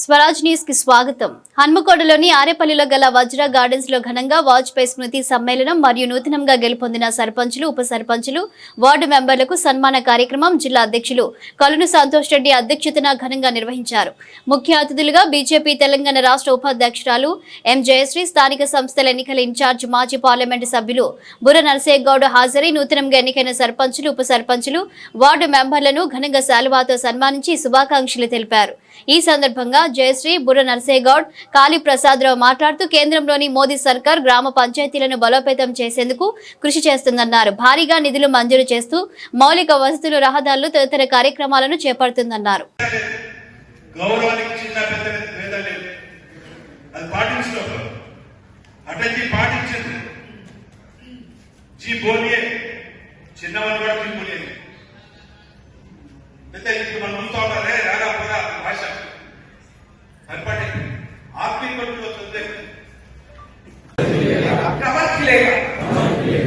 Swaraj news కి స్వాగతం. హన్మకొండలోని ఆరేపల్లిలో గల వజ్ర గార్డెన్స్ లో ఘనంగా వాజ్పేయి స్మృతి సమ్మేళనం మరియు నూతనంగా గెలుపొందిన సర్పంచులు, ఉప సర్పంచులు, వార్డు మెంబర్లకు సన్మాన కార్యక్రమం జిల్లా అధ్యక్షులు కలును సంతోష్ రెడ్డి అధ్యక్షతన ఘనంగా నిర్వహించారు. ముఖ్య అతిథులుగా బీజేపీ తెలంగాణ రాష్ట్ర ఉపాధ్యక్షురాలు ఎం జయశ్రీ, స్థానిక సంస్థల ఎన్నికల ఇన్ఛార్జ్ మాజీ పార్లమెంటు సభ్యులు బుర్ర నరసేగౌడ్ హాజరై నూతనంగా ఎన్నికైన సర్పంచులు, ఉప సర్పంచులు, వార్డు మెంబర్లను ఘనంగా శాలువాతో సన్మానించి శుభాకాంక్షలు తెలిపారు. ఈ సందర్భంగా జయశ్రీ, బుర్ర నరసేగౌడ్, కాళీ ప్రసాదరావు మాట్లాడుతూ కేంద్రంలోని మోదీ సర్కార్ గ్రామ పంచాయతీలను బలోపేతం చేసేందుకు కృషి చేస్తుందన్నారు. భారీగా నిధులు మంజూరు చేస్తూ మౌలిక వసతులు, రహదారులు తదితర కార్యక్రమాలను చేపడుతుందన్నారు.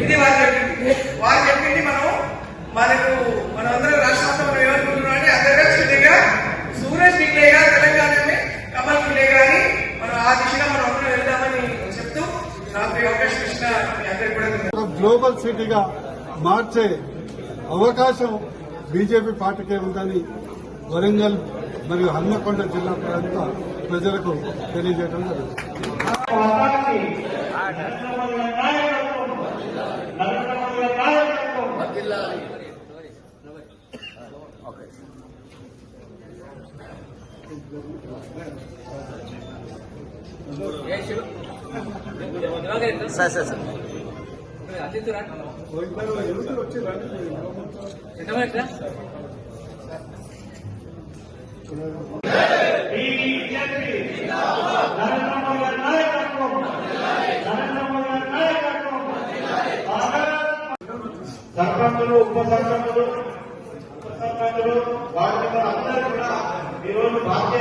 ఇది వారు చెప్పింది మనందరం రాష్ట్రంలో మనం ఏమనుకుంటున్నాం అంటే అంతర్గతంగా సూరజ్ నిక్లేగా తెలంగాణ కమల్ ఖిలేగా అని మనం ఆ దిశగా మనం అందరం వెళ్దామని చెప్తూ నాకు అవకాశం ఇచ్చిన మీ అందరికీ కూడా గ్లోబల్ సిటీగా మార్చే అవకాశం బీజేపీ పార్టీకే ఉందని వరంగల్ మరియు హన్మకొండ జిల్లా ప్రాంత ప్రజలకు తెలియజేయడం జరుగుతుంది. సర్పంచులు, ఉప సర్పంచులు, వార్డు మెంబర్లు అందరూ కూడా ఈరోజు